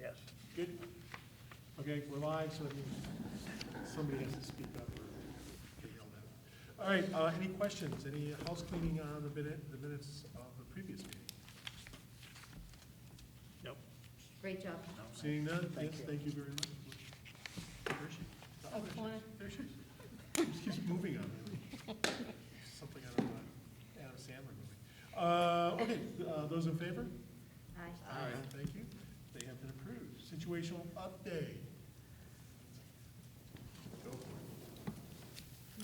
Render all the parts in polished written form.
Yes. Good? Okay, we're live, so that means somebody has to speak up or get yelled at. All right, any questions? Any house cleaning on the minutes of the previous meeting? Nope. Great job. No. Seeing none? Thank Yes, you. thank you very much. Where is she? Oh, Connor. There she is. She keeps moving on me. Something out of Adam Sandler movie. Okay, those in favor? Aye. Thank you. They have been approved. Situational update. Go for it.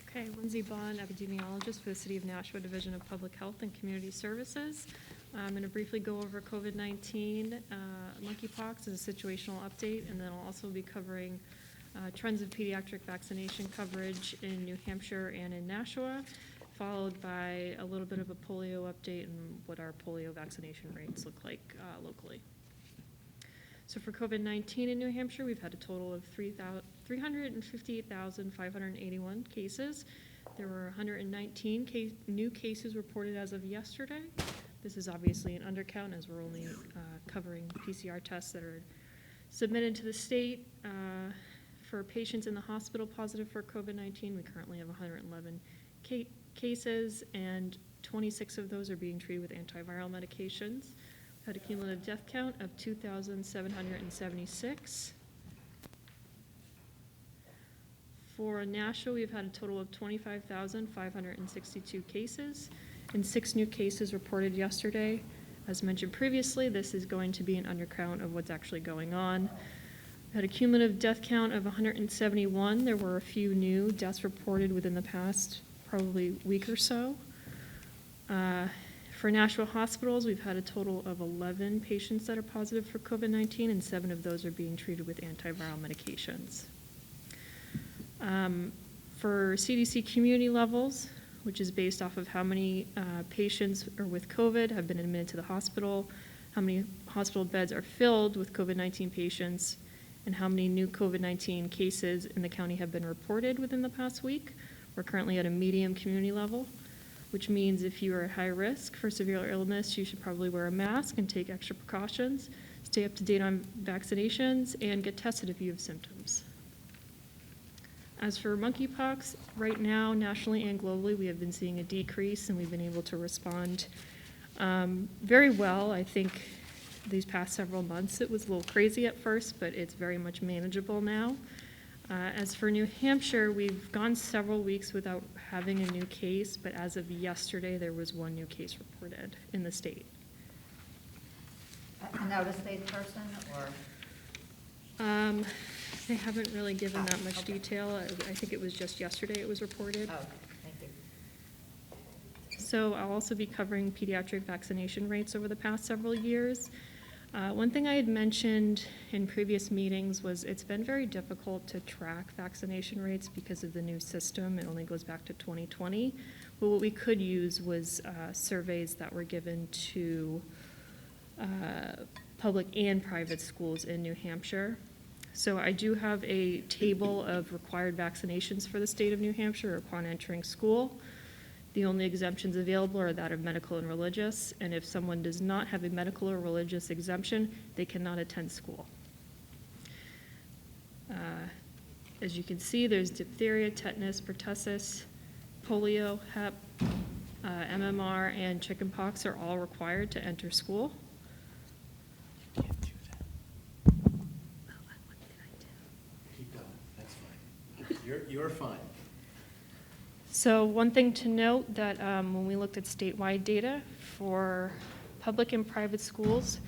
Okay, Lindsay Bond, epidemiologist for the City of Nashua Division of Public Health and Community Services. I'm going to briefly go over COVID-19, monkeypox as a situational update, and then I'll also be covering trends of pediatric vaccination coverage in New Hampshire and in Nashua, followed by a little bit of a polio update and what our polio vaccination rates look like locally. So for COVID-19 in New Hampshire, we've had a total of 358,581 cases. There were 119 new cases reported as of yesterday. This is obviously an undercount as we're only covering PCR tests that are submitted to the state. For patients in the hospital positive for COVID-19, we currently have 111 cases, and 26 of those are being treated with antiviral medications. Had a cumulative death count of 2,776. For Nashua, we've had a total of 25,562 cases, and 6 new cases reported yesterday. As mentioned previously, this is going to be an undercount of what's actually going on. We had a cumulative death count of 171. There were a few new deaths reported within the past probably week or so. For Nashua hospitals, we've had a total of 11 patients that are positive for COVID-19, and 7 of those are being treated with antiviral medications. For CDC community levels, which is based off of how many patients are with COVID have been admitted to the hospital, how many hospital beds are filled with COVID-19 patients, and how many new COVID-19 cases in the county have been reported within the past week. We're currently at a medium community level, which means if you are at high risk for severe illness, you should probably wear a mask and take extra precautions, stay up to date on vaccinations, and get tested if you have symptoms. As for monkeypox, right now, nationally and globally, we have been seeing a decrease, and we've been able to respond very well. I think these past several months, it was a little crazy at first, but it's very much manageable now. As for New Hampshire, we've gone several weeks without having a new case, but as of yesterday, there was 1 new case reported in the state. An out-of-state person, or? They haven't really given that much Okay. detail. I think it was just yesterday it was reported. Oh, okay, thank you. So I'll also be covering pediatric vaccination rates over the past several years. One thing I had mentioned in previous meetings was it's been very difficult to track vaccination rates because of the new system. It only goes back to 2020. But what we could use was surveys that were given to public and private schools in New Hampshire. So I do have a table of required vaccinations for the state of New Hampshire upon entering school. The only exemptions available are that of medical and religious, and if someone does not have a medical or religious exemption, they cannot attend school. As you can see, there's diphtheria, tetanus, pertussis, polio, hep, MMR, and chickenpox are all required to enter school. Can't do that. What did I do? Keep going, that's fine. You're fine. So one thing to note that when we looked at statewide data for public and private schools,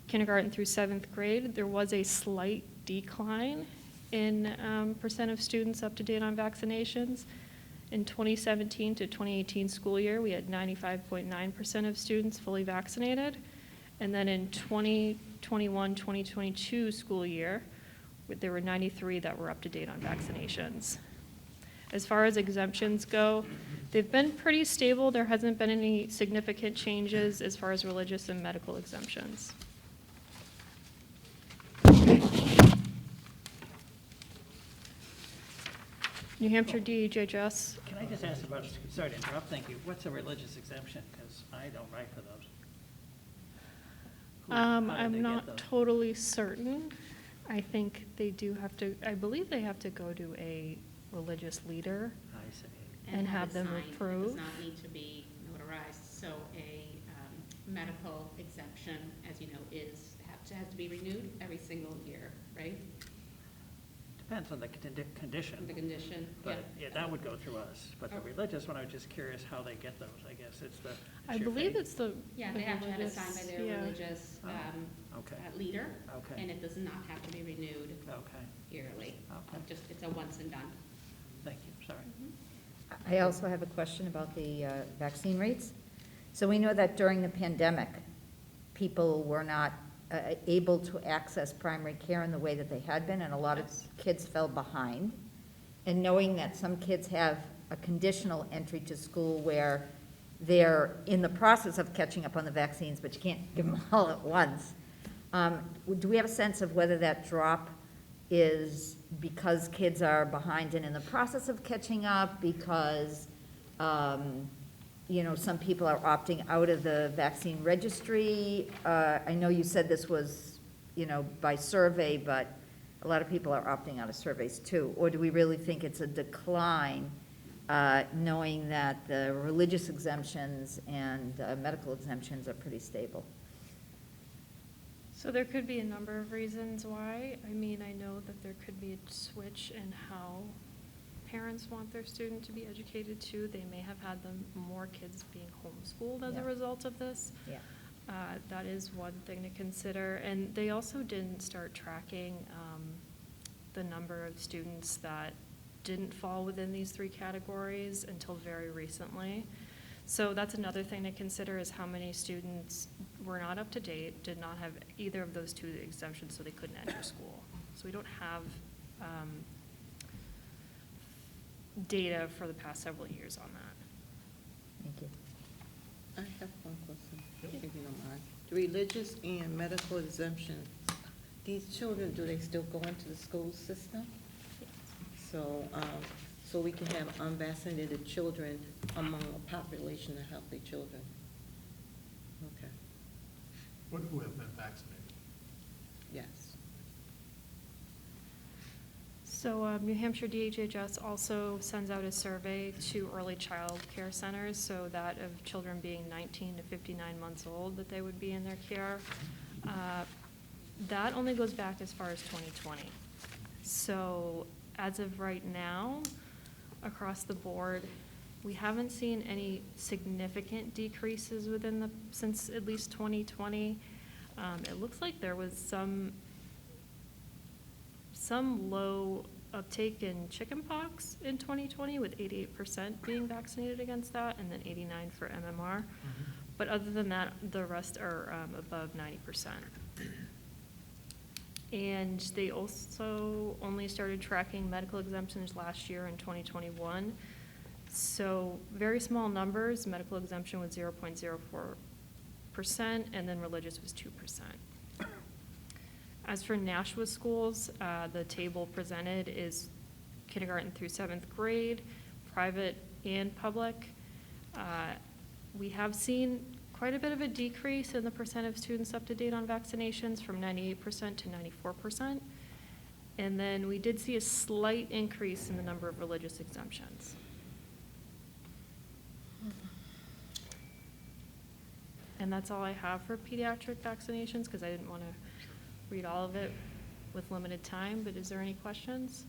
kindergarten through 7th grade, there was a slight decline in percent of students up to date on vaccinations. In 2017 to 2018 school year, we had 95.9% of students fully vaccinated. And then in 2021-2022 school year, there were 93 that were up to date on vaccinations. As far as exemptions go, they've been pretty stable. There hasn't been any significant changes as far as religious and medical exemptions. New Hampshire DHHS. Can I just ask about, sorry to interrupt, thank you. What's a religious exemption? Because I don't write for those. how do they I'm get not those? totally certain. I think they do have to, I believe they have to go to a religious leader. I see. And have it them signed. It approve? does not need to be notarized, so a medical exemption, as you know, has to be renewed every single year, right? Depends on the condition. The condition, yeah. But, yeah, that would go through us. But the Okay. religious one, I was just curious how they get those, I guess. It's the. I it's your believe faith? it's the. Yeah, the they have to have it religious- signed by their yeah. religious Okay. leader, Okay. and it does not have to be renewed Okay, yearly. Okay. It's a once and done. thank you, sorry. I also have a question about the vaccine rates. So we know that during the pandemic, people were not able to access primary care in the way that they had been, and a lot of Yes. kids fell behind. And knowing that some kids have a conditional entry to school where they're in the process of catching up on the vaccines, but you can't give them all at once, do we have a sense of whether that drop is because kids are behind and in the process of catching up, because, some people are opting out of the vaccine registry? I know you said this was, by survey, but a lot of people are opting out of surveys too. Or do we really think it's a decline, knowing that the religious exemptions and medical exemptions are pretty stable? So there could be a number of reasons why. I mean, I know that there could be a switch in how parents want their student to be educated too. They may have had more kids being homeschooled as Yeah. a result of this. Yeah. That is one thing to consider. And they also didn't start tracking the number of students that didn't fall within these three categories until very recently. So that's another thing to consider, is how many students were not up to date, did not have either of those two exemptions, so they couldn't enter school. So we don't have data for the past several years on that. Thank you. I have one question, if you don't mind. The religious and medical exemptions, these children, do they still go into the school system? So, so we can have unvaccinated children among a population of healthy children? Okay, What who have been vaccinated? yes. So New Hampshire DHHS also sends out a survey to early child care centers, so that of children being 19 to 59 months old, that they would be in their care. That only goes back as far as 2020. So as of right now, across the board, we haven't seen any significant decreases since at least 2020. It looks like there was some low uptake in chickenpox in 2020, with 88% being vaccinated against that, and then 89% for MMR. But other than that, the rest are above 90%. And they also only started tracking medical exemptions last year in 2021. So very small numbers. Medical exemption was 0.04%, and then religious was 2%. As for Nashua schools, the table presented is kindergarten through 7th grade, private and public. We have seen quite a bit of a decrease in the percent of students up to date on vaccinations, from 98% to 94%. And then we did see a slight increase in the number of religious exemptions. And that's all I have for pediatric vaccinations, because I didn't want to read all of it with limited time, but is there any questions?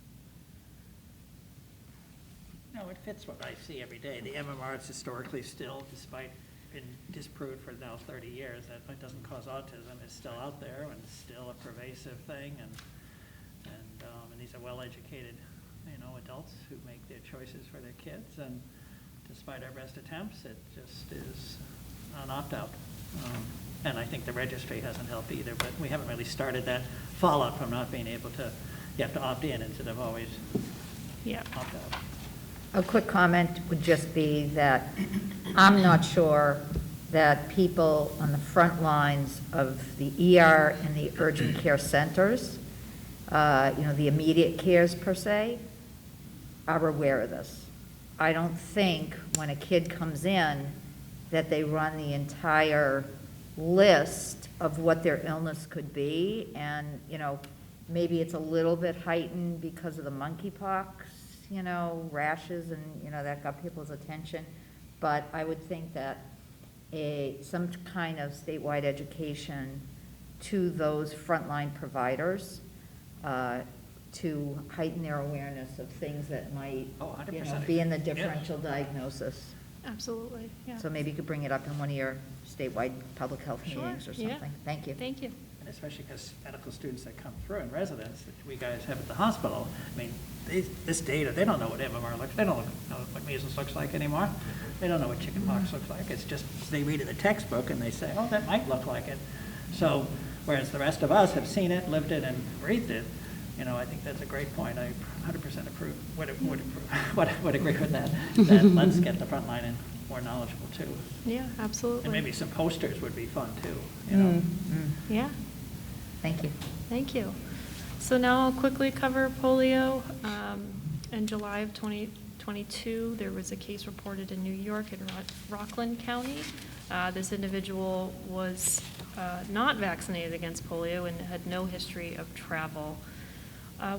No, it fits what I see every day. The MMR is historically still, despite been disproved for now 30 years, that it doesn't cause autism, is still out there and still a pervasive thing. And these are well-educated, adults who make their choices for their kids. And despite our best attempts, it just is an opt-out. And I think the registry hasn't helped either, but we haven't really started that fallout from not being able to, you have to opt in instead of always Yeah. opt out. A quick comment would just be that I'm not sure that people on the front lines of the ER and the urgent care centers, the immediate cares per se, are aware of this. I don't think when a kid comes in that they run the entire list of what their illness could be, and, you know, maybe it's a little bit heightened because of the monkeypox, you know, rashes, and, you know, that got people's attention. But I would think that some kind of statewide education to those frontline providers to heighten their awareness of things that might, Oh, you know, 100%. be in the Yeah. differential diagnosis. Absolutely, yeah. So maybe you could bring it up in one of your statewide public health Sure, meetings or yeah. something. Thank you. Thank you. And especially because medical students that come through and residents that we guys have at the hospital, I mean, this data, they don't know what MMR looks, they don't know what measles looks like anymore. They don't know what chickenpox looks like. It's just, they read in the textbook and they say, oh, that might look like it. So, whereas the rest of us have seen it, lived it, and breathed it, you know, I think that's a great point. I 100% approve, would agree with that, that let's get the front line in more knowledgeable too. Yeah, absolutely. And maybe some posters would be fun too, you know? Mm-hmm. Yeah, Thank you. thank you. So now I'll quickly cover polio. In July of 2022, there was a case reported in New York in Rockland County. This individual was not vaccinated against polio and had no history of travel.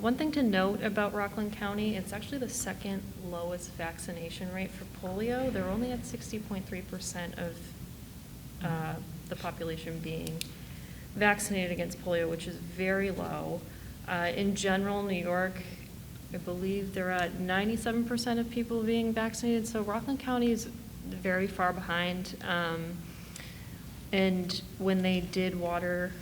One thing to note about Rockland County, it's actually the second lowest vaccination rate for polio. They're only at 60.3% of the population being vaccinated against polio, which is very low. In general, New York, I believe they're at 97% of people being vaccinated, so Rockland County is very far behind. And when they did water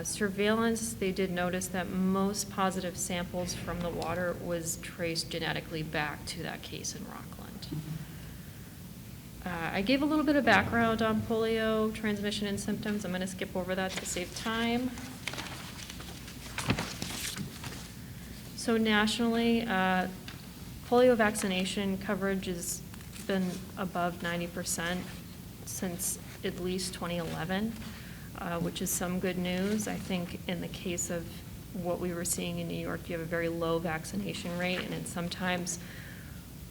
surveillance, they did notice that most positive samples from the water was traced genetically back to that case in Rockland. I gave a little bit of background on polio transmission and symptoms. I'm going to skip over that to save time. So nationally, polio vaccination coverage has been above 90% since at least 2011. Which is some good news. I think in the case of what we were seeing in New York, you have a very low vaccination rate, and then sometimes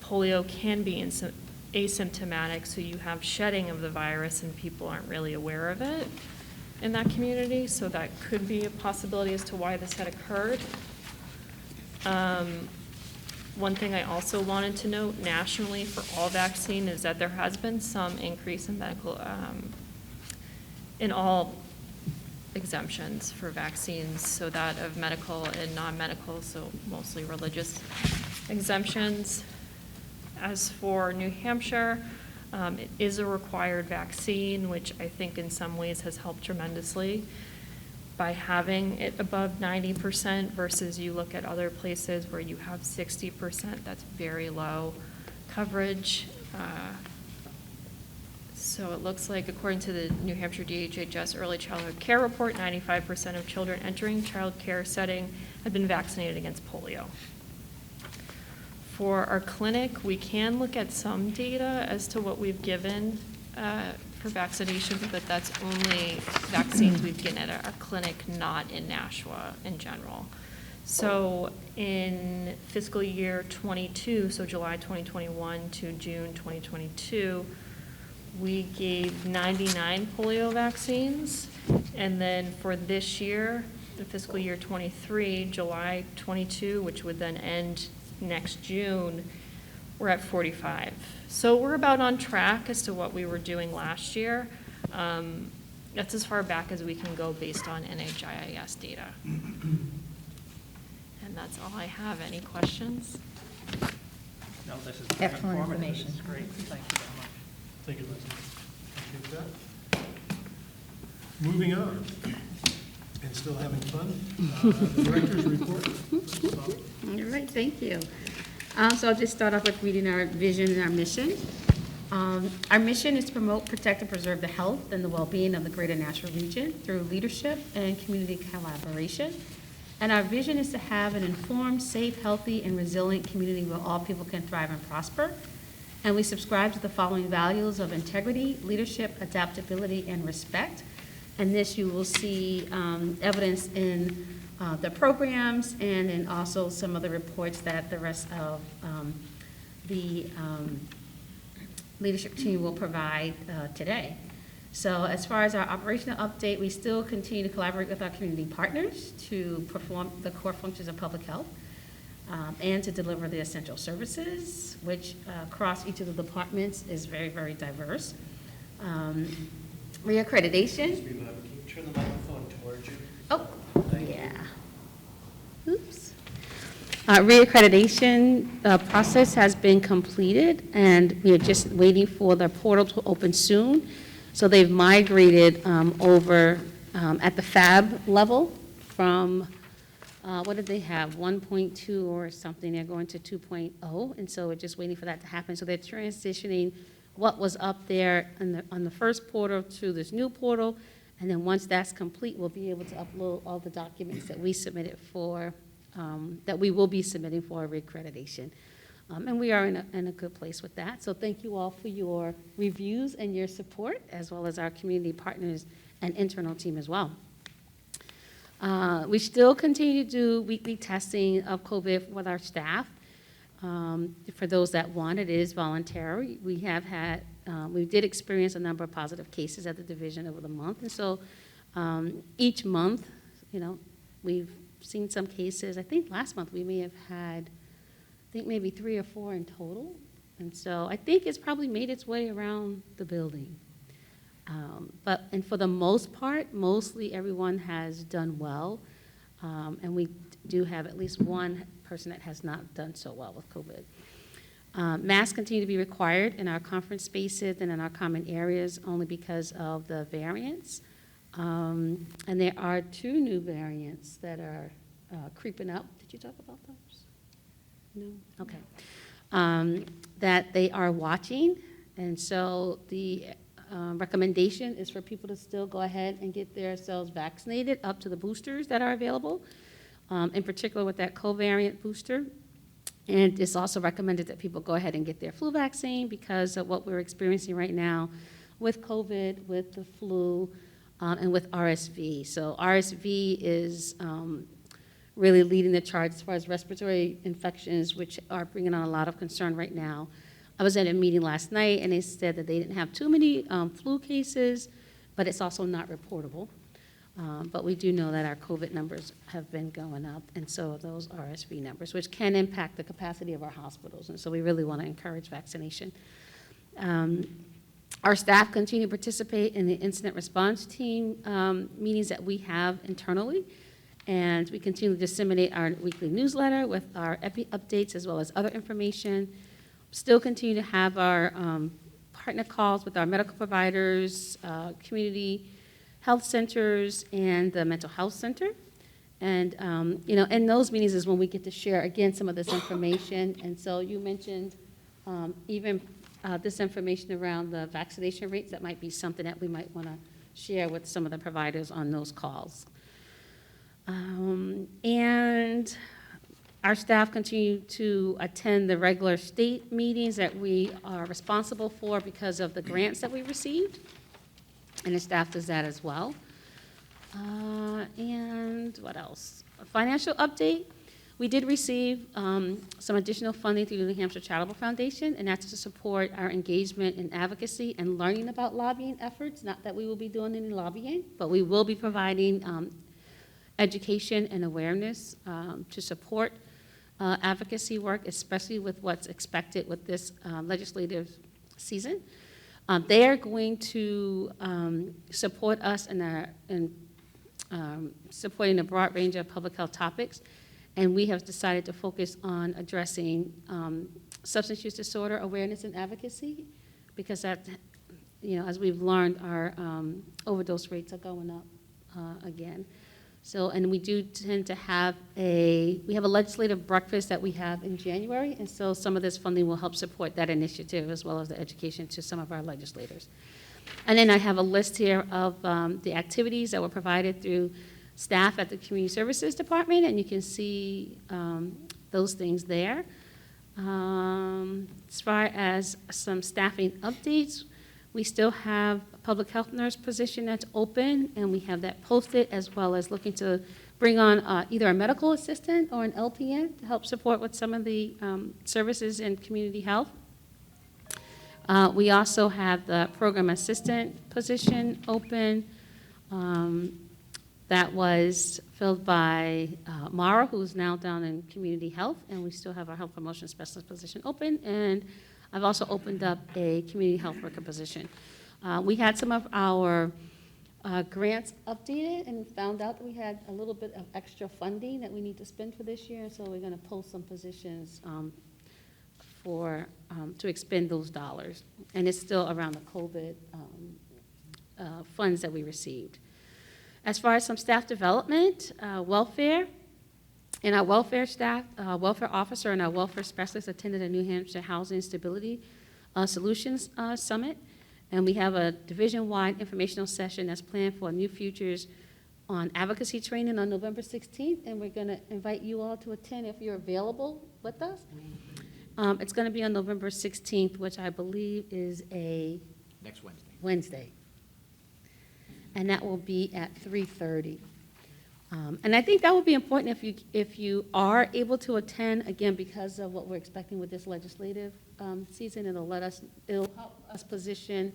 polio can be asymptomatic, so you have shedding of the virus and people aren't really aware of it in that community, so that could be a possibility as to why this had occurred. One thing I also wanted to note nationally for all vaccine is that there has been some increase in medical in all exemptions for vaccines, so that of medical and non-medical, so mostly religious exemptions. As for New Hampshire, it is a required vaccine, which I think in some ways has helped tremendously by having it above 90% versus you look at other places where you have 60%, that's very low coverage. So it looks like, according to the New Hampshire DHHS Early Childhood Care Report, 95% of children entering child care setting have been vaccinated against polio. For our clinic, we can look at some data as to what we've given for vaccinations, but that's only vaccines we've given at our clinic, not in Nashua in general. So in fiscal year 22, so July 2021 to June 2022, we gave 99 polio vaccines, and then for this year, the fiscal year 23, July 22, which would then end next June, we're at 45. So we're about on track as to what we were doing last year. That's as far back as we can go based on NHIAS data. And that's all I have. Any questions? No, this is very Excellent informative. information. This is great. Thank you very much. Thank you, Leslie. Appreciate that. Moving on, and still having fun, the director's report. All right, thank you. So I'll just start off with reading our vision and our mission. Our mission is to promote, protect, and preserve the health and the well-being of the greater Nashua region through leadership and community collaboration. And our vision is to have an informed, safe, healthy, and resilient community where all people can thrive and prosper. And we subscribe to the following values of integrity, leadership, adaptability, and respect. And this you will see evidence in the programs and in also some of the reports that the rest of the leadership team will provide today. So as far as our operational update, we still continue to collaborate with our community partners to perform the core functions of public health and to deliver the essential services, which across each of the departments is very, very diverse. Reaccreditation. Can you turn the microphone towards you? Oh, Thank you. yeah. Oops. Reaccreditation process has been completed, and we are just waiting for the portal to open soon. So they've migrated over at the FAB level from, what did they have, 1.2 or something, they're going to 2.0, and so we're just waiting for that to happen. So they're transitioning what was up there on the first portal to this new portal, and then once that's complete, we'll be able to upload all the documents that we submitted for, that we will be submitting for reaccreditation. And we are in a good place with that. So thank you all for your reviews and your support, as well as our community partners and internal team as well. We still continue to do weekly testing of COVID with our staff. For those that want, it is voluntary. We have had, we did experience a number of positive cases at the division over the month. And so each month, you know, we've seen some cases. I think last month we may have had, I think maybe 3 or 4 in total. And so I think it's probably made its way around the building. And for the most part, mostly everyone has done well. And we do have at least one person that has not done so well with COVID. Masks continue to be required in our conference spaces and in our common areas only because of the variants. And there are 2 new variants that are creeping up. Did you talk about those? No? Okay. That they are watching. And so the recommendation is for people to still go ahead and get themselves vaccinated up to the boosters that are available, in particular with that covariant booster. And it's also recommended that people go ahead and get their flu vaccine because of what we're experiencing right now with COVID, with the flu, and with RSV. So RSV is really leading the charge as far as respiratory infections, which are bringing on a lot of concern right now. I was at a meeting last night, and they said that they didn't have too many flu cases, but it's also not reportable. But we do know that our COVID numbers have been going up, and so those RSV numbers, which can impact the capacity of our hospitals, and so we really want to encourage vaccination. Our staff continue to participate in the incident response team meetings that we have internally, and we continue to disseminate our weekly newsletter with our EPI updates as well as other information. Still continue to have our partner calls with our medical providers, community health centers, and the mental health center. And, you know, in those meetings is when we get to share, again, some of this information. And so you mentioned even this information around the vaccination rates. That might be something that we might want to share with some of the providers on those calls. And our staff continue to attend the regular state meetings that we are responsible for because of the grants that we received, and the staff does that as well. And what else? A financial update. We did receive some additional funding through the New Hampshire Charitable Foundation, and that's to support our engagement in advocacy and learning about lobbying efforts. Not that we will be doing any lobbying, but we will be providing education and awareness to support advocacy work, especially with what's expected with this legislative season. They are going to support us in supporting a broad range of public health topics, and we have decided to focus on addressing substance use disorder awareness and advocacy, because that, you know, as we've learned, our overdose rates are going up again. So, and we do tend to have we have a legislative breakfast that we have in January, and so some of this funding will help support that initiative as well as the education to some of our legislators. And then I have a list here of the activities that were provided through staff at the Community Services Department, and you can see those things there. As far as some staffing updates, we still have a public health nurse position that's open, and we have that posted, as well as looking to bring on either a medical assistant or an LPN to help support with some of the services in community health. We also have the program assistant position open. That was filled by Mara, who's now down in community health, and we still have our health promotion specialist position open. And I've also opened up a community health worker position. We had some of our grants updated and found out that we had a little bit of extra funding that we need to spend for this year, so we're going to pull some positions to expend those dollars. And it's still around the COVID funds that we received. As far as some staff development, welfare, and our welfare staff, welfare officer and our welfare specialist attended a New Hampshire Housing Stability Solutions Summit, and we have a division-wide informational session that's planned for New Futures on advocacy training on November 16th, and we're going to invite you all to attend if you're available with us. It's going to be on November 16th, which I believe is a Next Wednesday. Wednesday. And that will be at 3:30. And I think that would be important if you are able to attend, again, because of what we're expecting with this legislative season. It'll help us position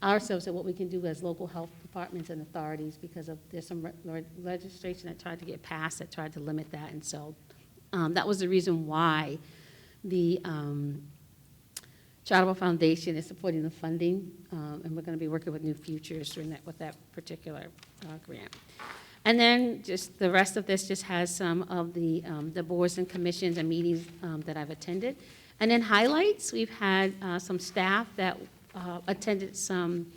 ourselves at what we can do as local health departments and authorities, because there's some legislation that tried to get passed that tried to limit that. And so that was the reason why the Charitable Foundation is supporting the funding, and we're going to be working with New Futures with that particular grant. And then just the rest of this just has some of the boards and commissions and meetings that I've attended. And then highlights, we've had some staff that attended some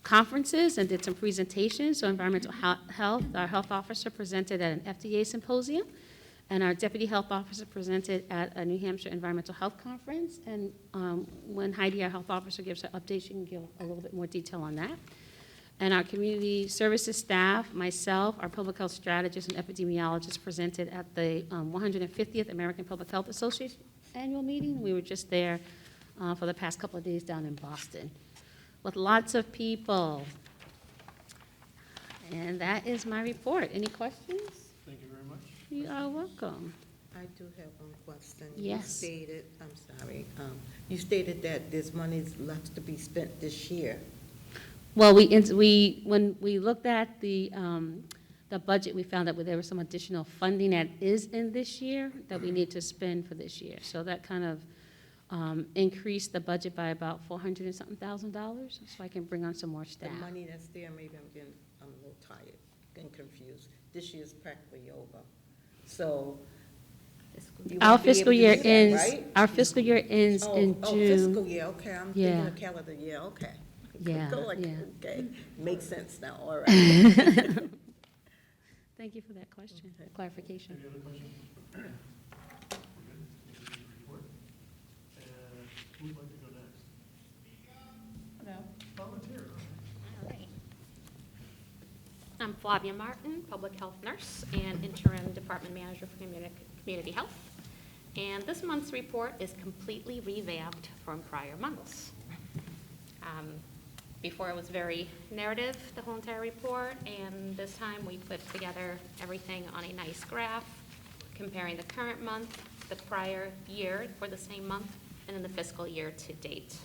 conferences and did some presentations. So environmental health, our health officer presented at an FDA symposium, and our deputy health officer presented at a New Hampshire Environmental Health Conference. And when Heidi, our health officer, gives her update, she can give a little bit more detail on that. And our community services staff, myself, our public health strategist and epidemiologist presented at the 150th American Public Health Association annual meeting. We were just there for the past couple of days down in Boston with lots of people. And that is my report. Any questions? Thank you very much. You are welcome. I do have one question. Yes. You stated that there's money left to be spent this year. Well, when we looked at the budget, we found that there was some additional funding that is in this year that we need to spend for this year. So that kind of increased the budget by about $400 and something thousand, so I can bring on some more staff. The money that's there, maybe I'm a little tired, getting confused. This year's practically over. So you Our won't be fiscal able to year do that, ends. right? Our fiscal year ends in Oh, June. fiscal year, okay, I'm Yeah. thinking of calendar year, okay. Yeah, Go like, yeah. okay, makes sense now, all right. Thank you for that question, clarification. Any other questions? We're good. Thank you for your report. And who would like to go next? Hello. Volunteer. All right. I'm Flavia Martin, public health nurse and interim department manager for community health. And this month's report is completely revamped from prior months. Before it was very narrative, the whole entire report, and this time we put together everything on a nice graph, comparing the current month, the prior year for the same month, and then the fiscal year to date.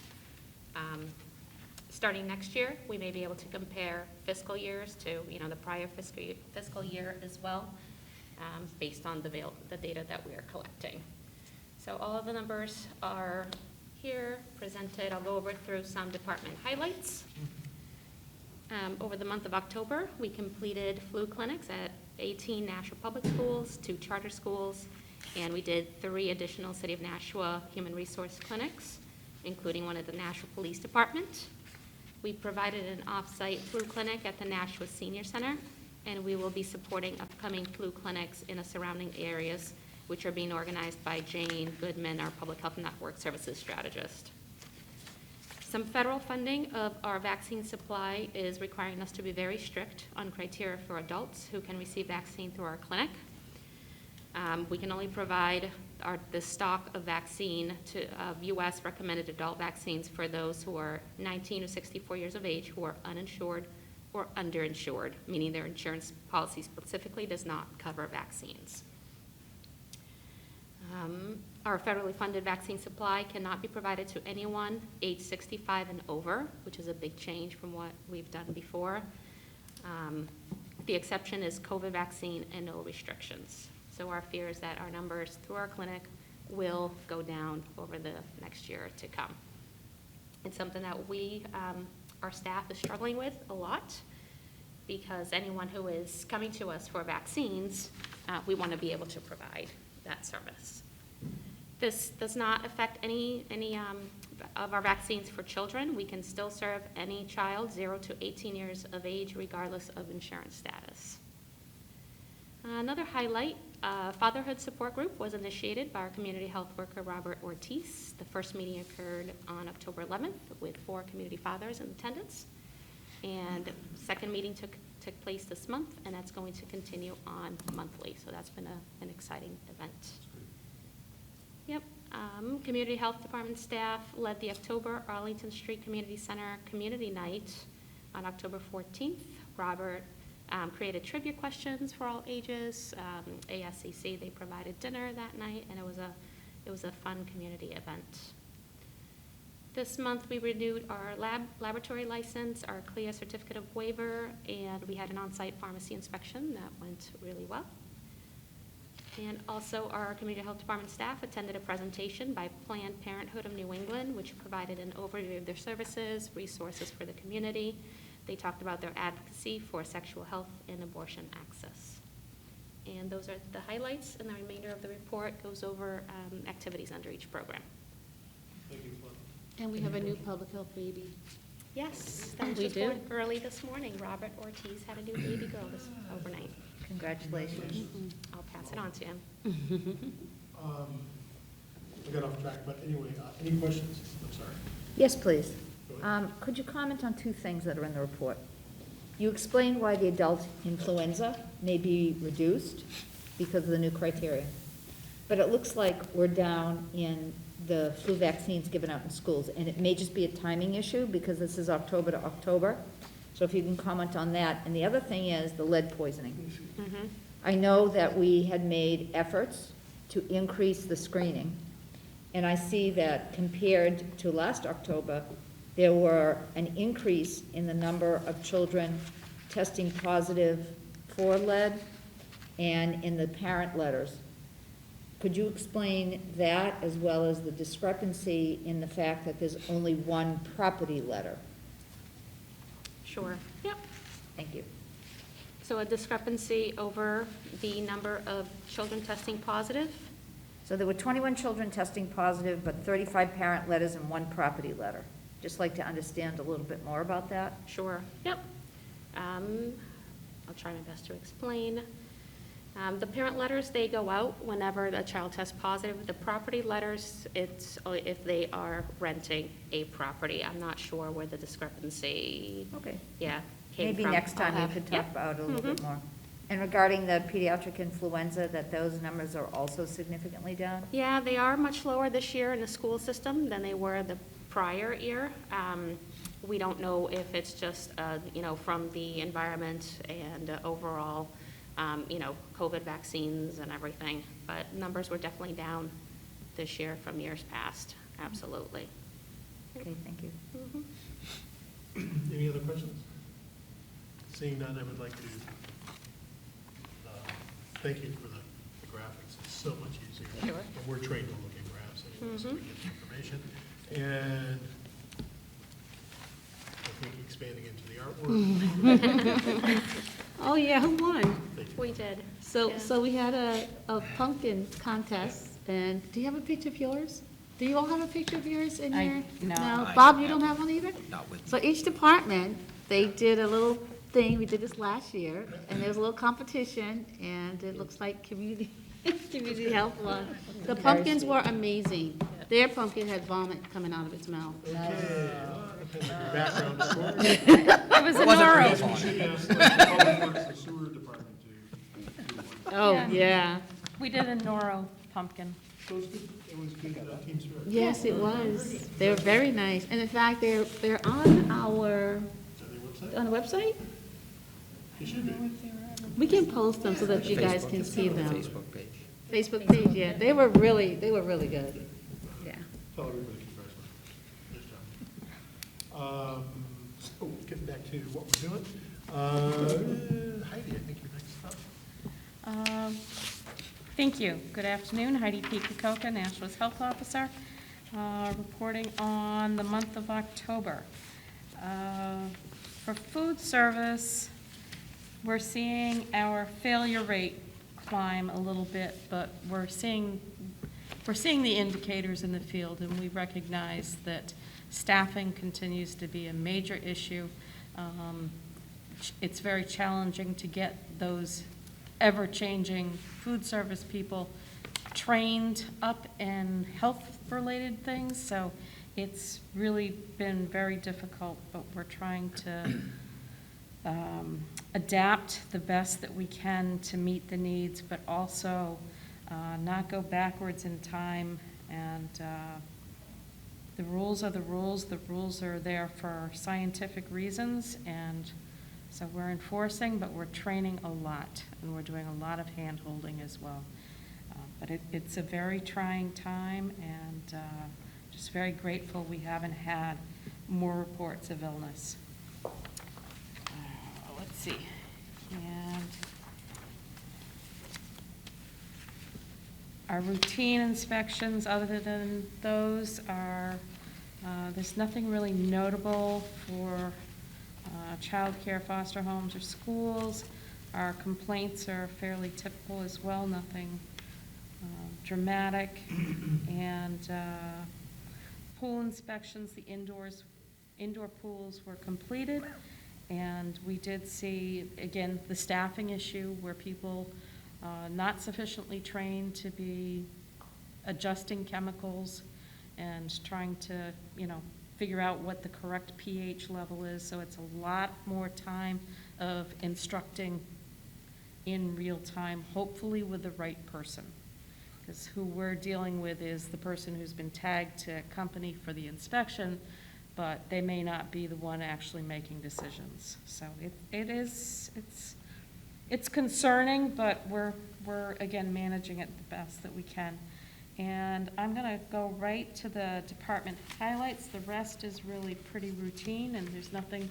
Starting next year, we may be able to compare fiscal years to, the prior fiscal year as well, based on the data that we are collecting. So all of the numbers are here presented. I'll go over through some department highlights. Over the month of October, we completed flu clinics at 18 Nashua public schools, 2 charter schools, and we did 3 additional City of Nashua human resource clinics, including one at the Nashua Police Department. We provided an off-site flu clinic at the Nashua Senior Center, and we will be supporting upcoming flu clinics in the surrounding areas, which are being organized by Jane Goodman, our Public Health Network Services strategist. Some federal funding of our vaccine supply is requiring us to be very strict on criteria for adults who can receive vaccine through our clinic. We can only provide the stock of vaccine of U.S. recommended adult vaccines for those who are 19 to 64 years of age who are uninsured or underinsured, meaning their insurance policy specifically does not cover vaccines. Our federally funded vaccine supply cannot be provided to anyone age 65 and over, which is a big change from what we've done before. The exception is COVID vaccine and no restrictions. So our fear is that our numbers through our clinic will go down over the next year to come. It's something that our staff is struggling with a lot, because anyone who is coming to us for vaccines, we want to be able to provide that service. This does not affect any of our vaccines for children. We can still serve any child 0 to 18 years of age, regardless of insurance status. Another highlight, Fatherhood Support Group was initiated by our community health worker, Robert Ortiz. The first meeting occurred on October 11th with 4 community fathers in attendance. And second meeting took place this month, and that's going to continue on monthly. So that's been an exciting event. Yep. Community Health Department staff led the October Arlington Street Community Center Community Night on October 14th. Robert created trivia questions for all ages. ASCC, they provided dinner that night, and it was a fun community event. This month, we renewed our laboratory license, our CLIA certificate of waiver, and we had an on-site pharmacy inspection that went really well. And also, our Community Health Department staff attended a presentation by Planned Parenthood of New England, which provided an overview of their services, resources for the community. They talked about their advocacy for sexual health and abortion access. And those are the highlights, and the remainder of the report goes over activities under each program. Thank you, Glenn. And we have a new public health baby. Yes, that was We just do. born early this morning. Robert Ortiz had a new baby girl overnight. Congratulations. I'll pass it on to him. I got off track, but anyway, any questions? I'm sorry. Yes, please. Go ahead. Could you comment on 2 things that are in the report? You explained why the adult influenza may be reduced because of the new criteria. But it looks like we're down in the flu vaccines given out in schools, and it may just be a timing issue because this is October to October. So if you can comment on that. And the other thing is the lead poisoning. Mhm. I know that we had made efforts to increase the screening, and I see that compared to last October, there were an increase in the number of children testing positive for lead and in the parent letters. Could you explain that, as well as the discrepancy in the fact that there's only 1 property letter? Sure. Yep. Thank you. So a discrepancy over the number of children testing positive? So there were 21 children testing positive, but 35 parent letters and 1 property letter. Just like to understand a little bit more about that. Sure. Yep. I'll try my best to explain. The parent letters, they go out whenever the child tests positive. The property letters, it's if they are renting a property. I'm not sure where the discrepancy, Okay. yeah, came Maybe from. next time I'll you have- could talk yep. about it a little bit Mhm. more. And regarding the pediatric influenza, that those numbers are also significantly down? Yeah, they are much lower this year in the school system than they were the prior year. We don't know if it's just, from the environment and overall, COVID vaccines and everything, but numbers were definitely down this year from years past, absolutely. Okay, thank you. Mhm. Any other questions? Seeing none, I would like to thank you for the graphics. It's so much easier. Sure. And we're trained to look at graphs anyway, so we Mhm. get the information. And I think expanding into the artwork. Oh, yeah, who won? Thank you. We did. So, Yeah. so we had a pumpkin contest, and do you have a picture of yours? Do you all have a picture of yours in here? no. Bob, you don't have one either? Not with So each department, they did a little thing, we did this last year, and there was a little competition, and it looks like community health won. The pumpkins were amazing. Their pumpkin had vomit coming out of its mouth. Okay, depends on your background, of course. It was a wasn't Noro. real. We should ask like, the Public Works and Sewer Department to do one. Oh, Yeah. yeah. We did a Noro pumpkin. So it was good, it was good team spirit. Yes, it was. They were very nice. And in fact, they're on our, Is that their website? on the website? It should be. We can post them so that you guys Facebook. can see On the them. Facebook page. Facebook page, yeah, they were really good. Yeah. Tell everybody congratulations. Nice job. So, getting back to what we're doing. Heidi, I think you're next up. Thank you. Good afternoon. Heidi P. Kokoka, Nashville's Health Officer, reporting on the month of October. For food service, we're seeing our failure rate climb a little bit, but we're seeing the indicators in the field, and we recognize that staffing continues to be a major issue. It's very challenging to get those ever-changing food service people trained up in health-related things, so it's really been very difficult, but we're trying to adapt the best that we can to meet the needs, but also not go backwards in time. And the rules are the rules. The rules are there for scientific reasons, and so we're enforcing, but we're training a lot, and we're doing a lot of hand-holding as well. But it's a very trying time, and just very grateful we haven't had more reports of illness. Let's see. And our routine inspections, other than those, are, there's nothing really notable for child care, foster homes, or schools. Our complaints are fairly typical as well, nothing dramatic. And pool inspections, the indoor pools were completed, and we did see, again, the staffing issue where people not sufficiently trained to be adjusting chemicals and trying to, figure out what the correct pH level is. So it's a lot more time of instructing in real time, hopefully with the right person. Because who we're dealing with is the person who's been tagged to a company for the inspection, but they may not be the one actually making decisions. So it's concerning, but we're again managing it the best that we can. And I'm gonna go right to the department highlights. The rest is really pretty routine, and there's nothing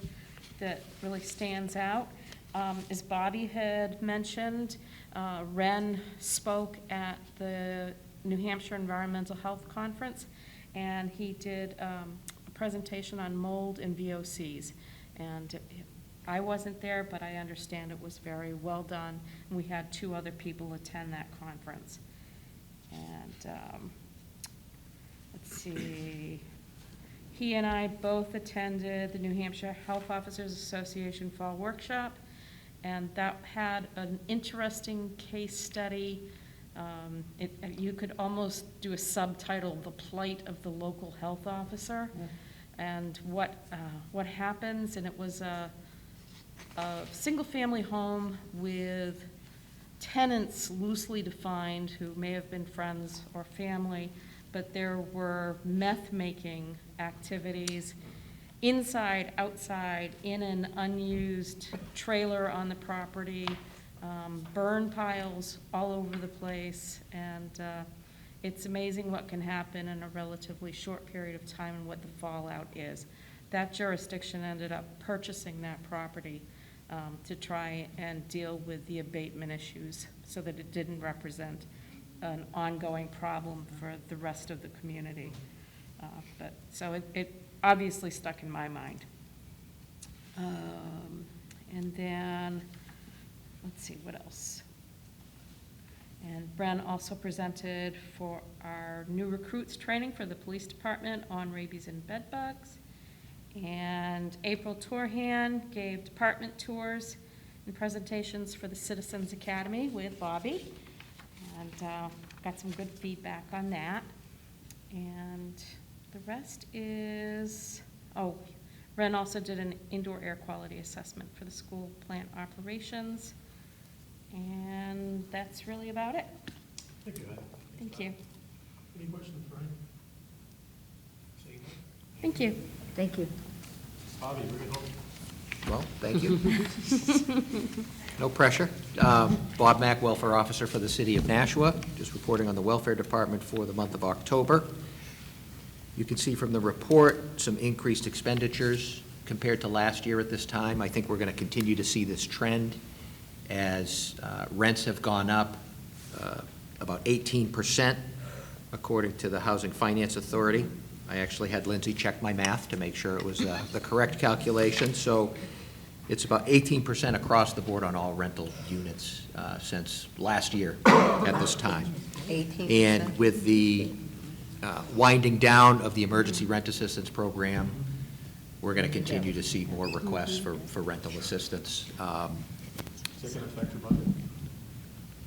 that really stands out. As Bobby had mentioned, Ren spoke at the New Hampshire Environmental Health Conference, and he did a presentation on mold and VOCs. And I wasn't there, but I understand it was very well done, and we had 2 other people attend that conference. And let's see, he and I both attended the New Hampshire Health Officers Association Fall Workshop, and that had an interesting case study. You could almost do a subtitle, "The Plight of the Local Health Officer," and what happens. And it was a single-family home with tenants loosely defined who may have been friends or family, but there were meth-making activities inside, outside, in an unused trailer on the property, burn piles all over the place, and it's amazing what can happen in a relatively short period of time and what the fallout is. That jurisdiction ended up purchasing that property to try and deal with the abatement issues so that it didn't represent an ongoing problem for the rest of the community. So it obviously stuck in my mind. And then, let's see, what else? And Bren also presented for our new recruits training for the police department on rabies and bed bugs. And April Torhan gave department tours and presentations for the Citizens Academy with Bobby, and got some good feedback on that. And the rest is, Ren also did an indoor air quality assessment for the school plant operations, and that's really about it. Thank you, Heidi. Thank you. Any questions, Brian? Seeing none? Thank you. Thank you. Bobby, bring it home. Well, thank you. No pressure. Bob Mack, Welfare Officer for the City of Nashua, just reporting on the Welfare Department for the month of October. You can see from the report some increased expenditures compared to last year at this time. I think we're going to continue to see this trend as rents have gone up about 18%, according to the Housing Finance Authority. I actually had Lindsay check my math to make sure it was the correct calculation. So it's about 18% across the board on all rental units since last year at this time. 18%. And with the winding down of the emergency rent assistance program, we're going to continue to see more requests for rental assistance. Is that going to affect your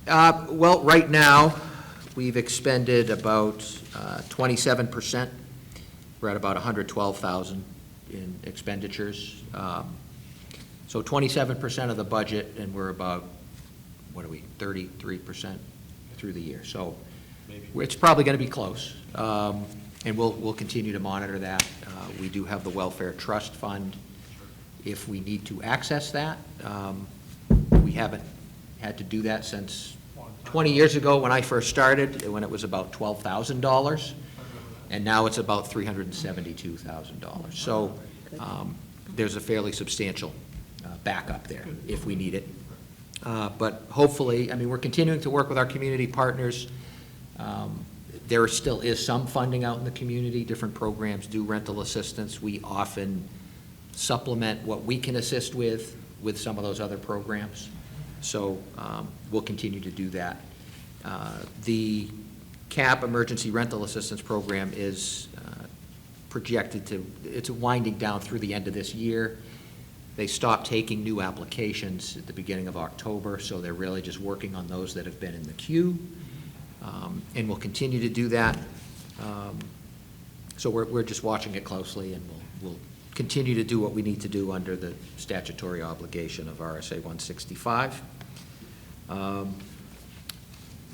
budget? Well, right now, we've expended about 27%. We're at about 112,000 in expenditures. So 27% of the budget, and we're about, 33% through the year. So it's probably going to be close, and we'll continue to monitor that. We do have the Welfare Trust Fund. If we need to access that, we haven't had to do that since 20 years ago when I first started, when it was about $12,000, and now it's about $372,000. So there's a fairly substantial backup there if we need it. But hopefully, I mean, we're continuing to work with our community partners. There still is some funding out in the community. Different programs do rental assistance. We often supplement what we can assist with some of those other programs. So we'll continue to do that. The CAP Emergency Rental Assistance Program is projected to, it's winding down through the end of this year. They stopped taking new applications at the beginning of October, so they're really just working on those that have been in the queue. And we'll continue to do that. So we're just watching it closely, and we'll continue to do what we need to do under the statutory obligation of RSA 165.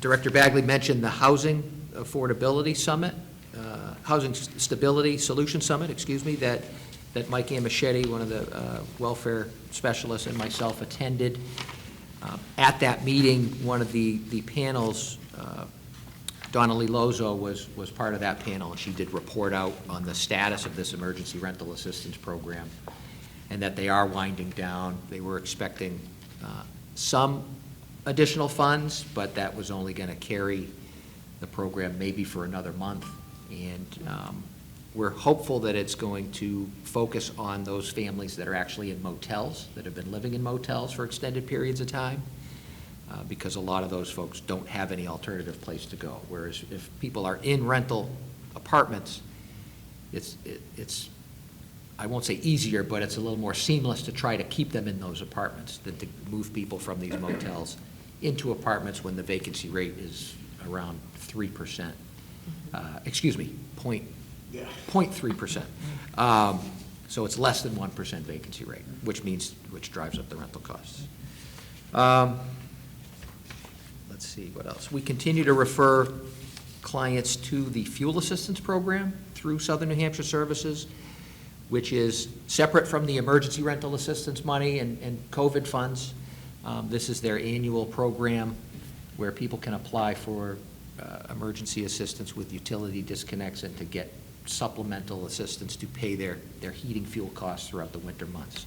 Director Bagley mentioned the Housing Affordability Summit, Housing Stability Solution Summit, excuse me, that Mike Amichetti, one of the welfare specialists, and myself attended. At that meeting, one of the panels, Donnelly Lozo was part of that panel, and she did report out on the status of this emergency rental assistance program and that they are winding down. They were expecting some additional funds, but that was only going to carry the program maybe for another month. And we're hopeful that it's going to focus on those families that are actually in motels, that have been living in motels for extended periods of time. Because a lot of those folks don't have any alternative place to go. Whereas if people are in rental apartments, it's I won't say easier, but it's a little more seamless to try to keep them in those apartments than to move people from these motels into apartments when the vacancy rate is around 3%. Excuse me, 0.3%. So it's less than 1% vacancy rate, which drives up the rental costs. Let's see, what else? We continue to refer clients to the fuel assistance program through Southern New Hampshire Services, which is separate from the emergency rental assistance money and COVID funds. This is their annual program where people can apply for emergency assistance with utility disconnects and to get supplemental assistance to pay their heating fuel costs throughout the winter months.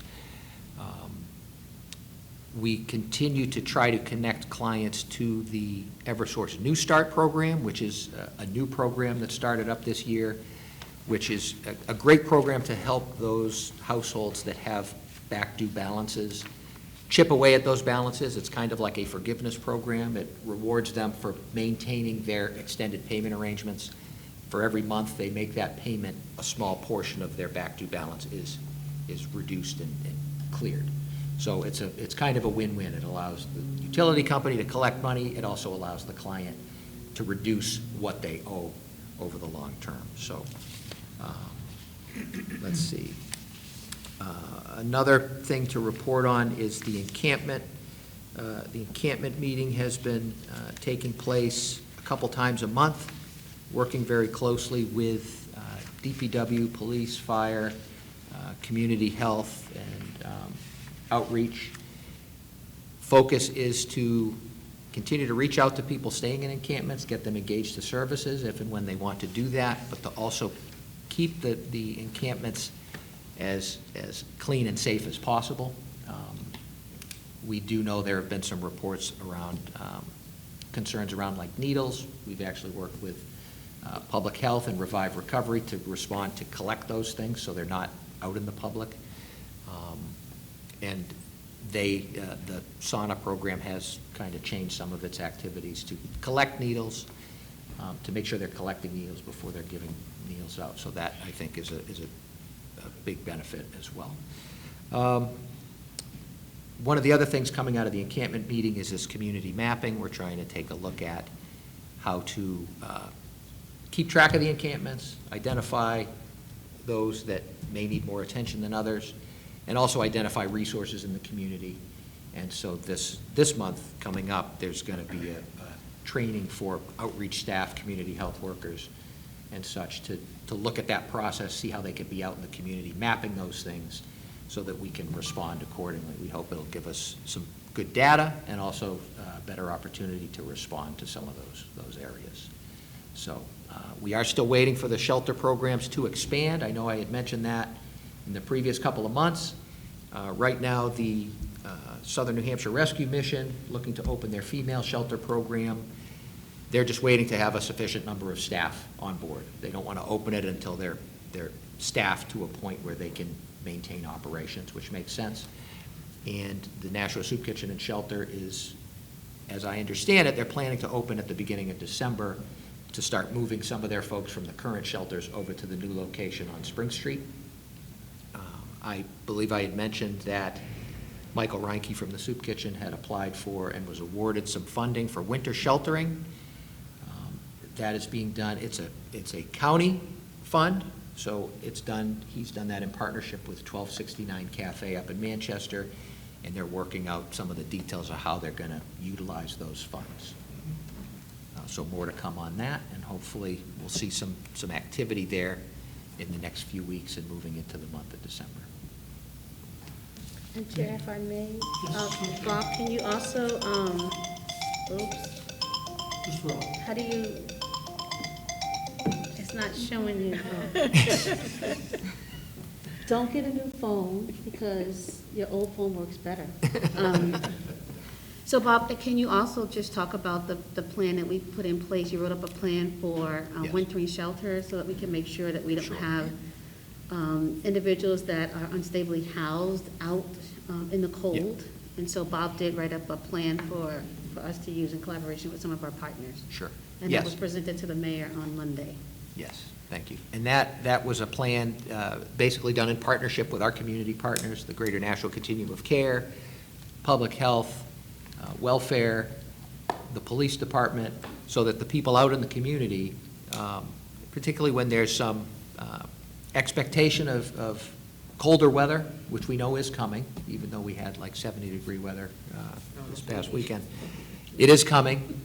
We continue to try to connect clients to the Eversource New Start program, which is a new program that started up this year, which is a great program to help those households that have back due balances chip away at those balances. It's kind of like a forgiveness program. It rewards them for maintaining their extended payment arrangements. For every month they make that payment, a small portion of their back due balance is reduced and cleared. So it's kind of a win-win. It allows the utility company to collect money. It also allows the client to reduce what they owe over the long term. So let's see. Another thing to report on is the encampment. The encampment meeting has been taking place a couple times a month, working very closely with DPW, police, fire, community health, and outreach. Focus is to continue to reach out to people staying in encampments, get them engaged to services if and when they want to do that, but to also keep the encampments as clean and safe as possible. We do know there have been some reports around concerns around like needles. We've actually worked with Public Health and Revive Recovery to respond to collect those things so they're not out in the public. And the sauna program has kind of changed some of its activities to collect needles, to make sure they're collecting needles before they're giving needles out. So that, I think, is a big benefit as well. One of the other things coming out of the encampment meeting is this community mapping. We're trying to take a look at how to keep track of the encampments, identify those that may need more attention than others, and also identify resources in the community. And so this month coming up, there's going to be a training for outreach staff, community health workers, and such to look at that process, see how they can be out in the community, mapping those things so that we can respond accordingly. We hope it'll give us some good data and also better opportunity to respond to some of those areas. So we are still waiting for the shelter programs to expand. I know I had mentioned that in the previous couple of months. Right now, the Southern New Hampshire Rescue Mission looking to open their female shelter program. They're just waiting to have a sufficient number of staff on board. They don't want to open it until they're staffed to a point where they can maintain operations, which makes sense. And the Nashua Soup Kitchen and Shelter is, as I understand it, they're planning to open at the beginning of December to start moving some of their folks from the current shelters over to the new location on Spring Street. I believe I had mentioned that Michael Reinke from the Soup Kitchen had applied for and was awarded some funding for winter sheltering. That is being done. It's a county fund, so it's done. He's done that in partnership with 1269 Cafe up in Manchester, and they're working out some of the details of how they're going to utilize those funds. So more to come on that, and hopefully we'll see some activity there in the next few weeks and moving into the month of December. And Chair, if I may, Bob, can you also, how do you, it's not showing you. Don't get a new phone because your old phone works better. So Bob, can you also just talk about the plan that we put in place? You wrote up a plan for Yes. wintering shelters so that we can make sure that we don't Sure. have individuals that are unstably housed out in the cold. Yep. And so Bob did write up a plan for us to use in collaboration with some of our partners. Sure. And Yes. that was presented to the mayor on Monday. Yes, thank you. And that was a plan basically done in partnership with our community partners, the Greater Nashua Continuum of Care, Public Health, Welfare, the Police Department, so that the people out in the community, particularly when there's some expectation of colder weather, which we know is coming, even though we had like 70-degree weather this past weekend. It is coming.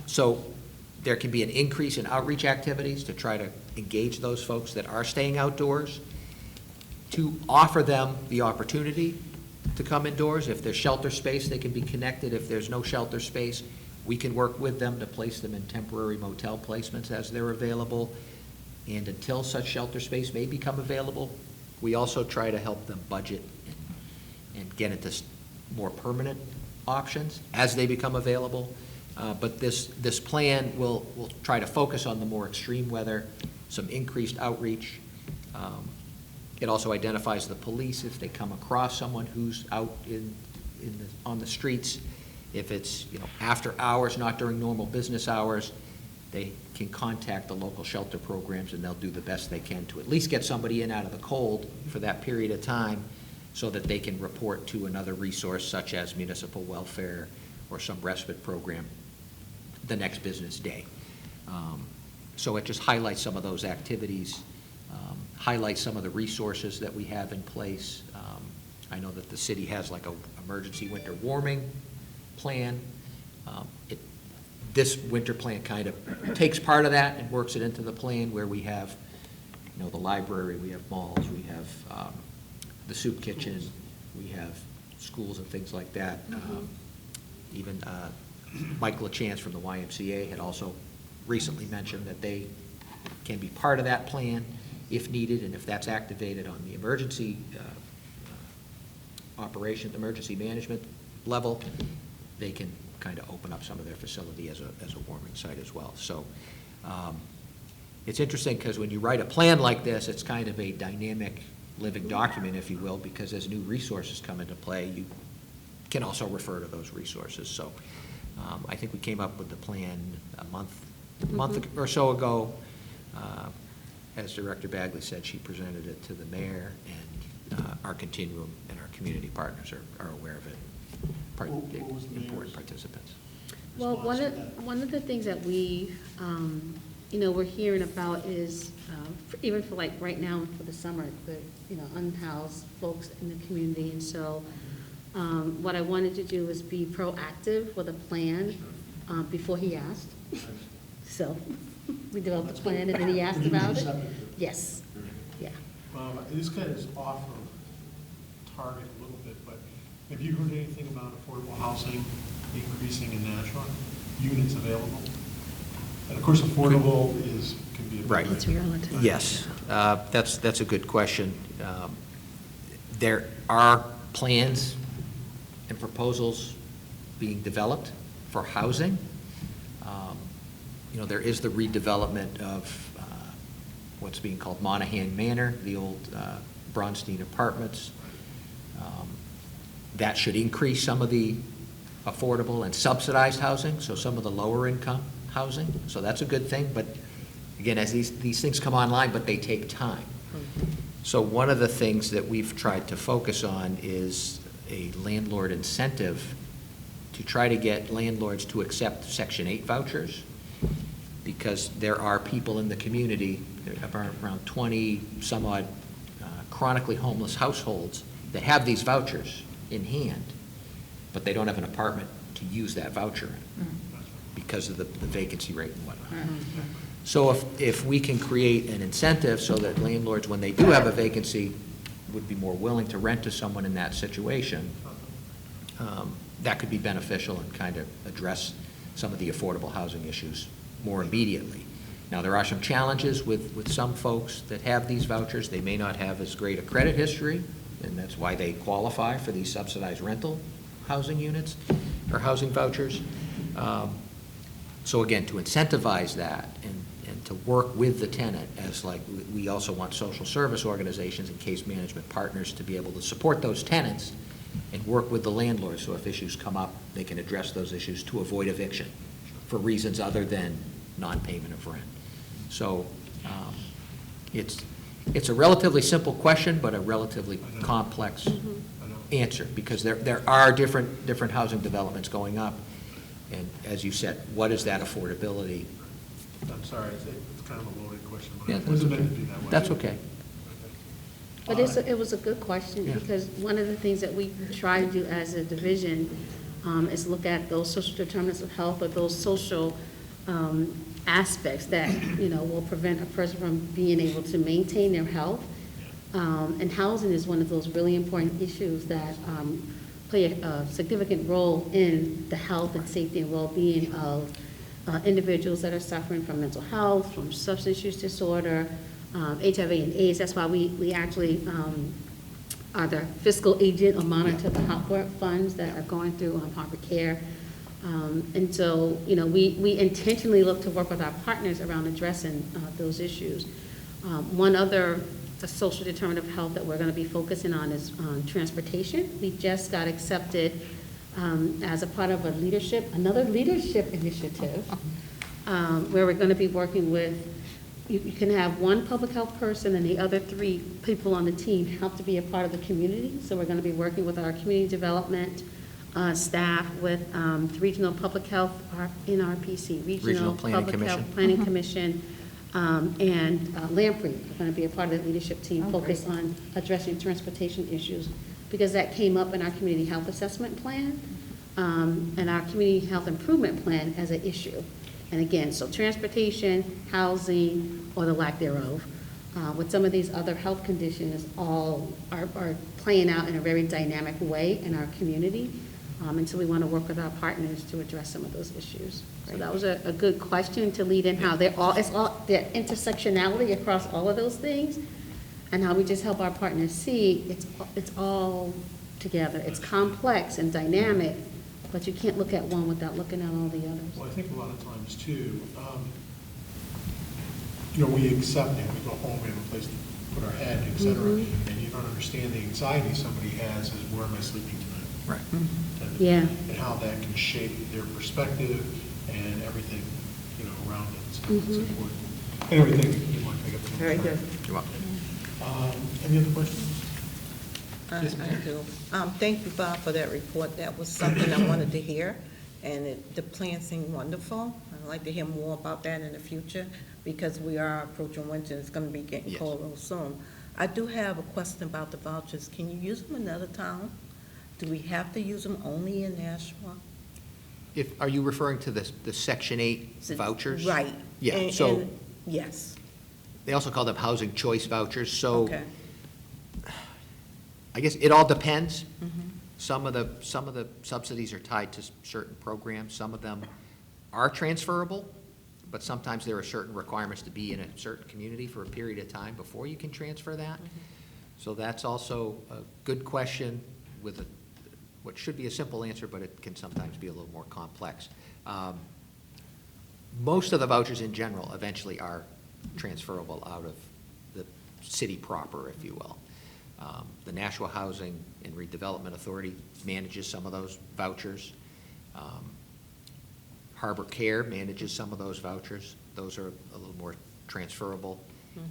So there can be an increase in outreach activities to try to engage those folks that are staying outdoors, to offer them the opportunity to come indoors. If there's shelter space, they can be connected. If there's no shelter space, we can work with them to place them in temporary motel placements as they're available. And until such shelter space may become available, we also try to help them budget and get into more permanent options as they become available. But this plan will try to focus on the more extreme weather, some increased outreach. It also identifies the police if they come across someone who's out on the streets. If it's after hours, not during normal business hours, they can contact the local shelter programs and they'll do the best they can to at least get somebody in out of the cold for that period of time so that they can report to another resource such as municipal welfare or some respite program the next business day. So it just highlights some of those activities, highlights some of the resources that we have in place. I know that the city has like an emergency winter warming plan. This winter plan kind of takes part of that and works it into the plan where we have you know, the library, we have malls, we have the soup kitchen, we have schools and things like that. Even Mike LaChance from the YMCA had also recently mentioned that they can be part of that plan if needed, and if that's activated on the emergency emergency management level, they can kind of open up some of their facility as a warming site as well. So it's interesting because when you write a plan like this, it's kind of a dynamic living document, if you will, because as new resources come into play, you can also refer to those resources. So I think we came up with the plan a month or so ago. As Director Bagley said, she presented it to the mayor, and our continuum and our community partners are aware of it. What was the Important mayor's participants. Well, response to that? one of the things that we, we're hearing about is, even for like right now for the summer, the, unhoused folks in the community. And so what I wanted to do was be proactive with a plan before he asked. So we developed a plan and then he asked about it. Yes, yeah. This kind of is off of target a little bit, but have you heard anything about affordable housing increasing in Nashua? Units available? And of course, affordable can be a. Right. It's relative. Yes, that's a good question. There are plans and proposals being developed for housing. There is the redevelopment of what's being called Monahan Manor, the old Bronstein Apartments. That should increase some of the affordable and subsidized housing, so some of the lower income housing. So that's a good thing, but again, as these things come online, but they take time. So one of the things that we've tried to focus on is a landlord incentive to try to get landlords to accept Section 8 vouchers, because there are people in the community, around 20 some odd chronically homeless households that have these vouchers in hand, but they don't have an apartment to use that voucher in because of the vacancy rate and whatnot. So if we can create an incentive so that landlords, when they do have a vacancy, would be more willing to rent to someone in that situation, that could be beneficial and kind of address some of the affordable housing issues more immediately. Now, there are some challenges with some folks that have these vouchers. They may not have as great a credit history, and that's why they qualify for these subsidized rental housing units or housing vouchers. So again, to incentivize that and to work with the tenant, as like we also want social service organizations and case management partners to be able to support those tenants and work with the landlord, so if issues come up, they can address those issues to avoid eviction for reasons other than non-payment of rent. So it's a relatively simple question, but a relatively complex answer, because there are different housing developments going up, and as you said, what is that affordability? I'm sorry, it's kind of a loaded question, but Yeah, it wasn't meant to be that way. That's okay. But it was a good question, Yeah. because one of the things that we try to do as a division is look at those social determinants of health, or those social aspects that, will prevent a person from being able to maintain their health. And housing is one of those really important issues that play a significant role in the health and safety and well-being of individuals that are suffering from mental health, from substance use disorder, HIV and AIDS. That's why we actually are the fiscal agent or monitor the HOPWORK funds that are going through Harbor Care. And so, we intentionally look to work with our partners around addressing those issues. One other social determinant of health that we're going to be focusing on is transportation. We just got accepted as a part of another leadership initiative, where we're going to be working with, you can have one public health person and the other 3 people on the team have to be a part of the community. So we're going to be working with our community development staff, with the Regional Public Health, NRPC, Regional Planning Public Health Commission. Planning Commission, and Lamprey are going to be a part of that leadership team, focused on addressing transportation issues, because that came up in our community health assessment plan and our community health improvement plan as an issue. And again, so transportation, housing, or the lack thereof, with some of these other health conditions all are playing out in a very dynamic way in our community. And so we want to work with our partners to address some of those issues. So that was a good question to lead in how it's all, the intersectionality across all of those things, and how we just help our partners see it's all together. It's complex and dynamic, but you can't look at one without looking at all the others. Well, I think a lot of times too, we accept it, we go home, we have a place to put our head, et cetera, and you don't understand the anxiety somebody has as, where am I sleeping tonight? Right. Yeah. And how that can shape their perspective and everything, around it. So it's important. And everything you might pick up. Very good. You're welcome. Any other questions? I Yes, ma'am. do. Thank you, Bob, for that report. That was something I wanted to hear, and the plan seemed wonderful. I'd like to hear more about that in the future, because we are approaching winter, it's gonna be getting Yes. cold real soon. I do have a question about the vouchers. Can you use them in another town? Do we have to use them only in Nashua? Are you referring to the Section 8 vouchers? Right. Yeah, And- so and- Yes, they also call them housing choice vouchers, so okay. I guess it all depends. Mhm. Some of the subsidies are tied to certain programs. Some of them are transferable, but sometimes there are certain requirements to be in a certain community for a period of time before you can transfer that. So that's also a good question with what should be a simple answer, but it can sometimes be a little more complex. Most of the vouchers in general eventually are transferable out of the city proper, if you will. The Nashua Housing and Redevelopment Authority manages some of those vouchers. Harbor Care manages some of those vouchers. Those are a little more transferable.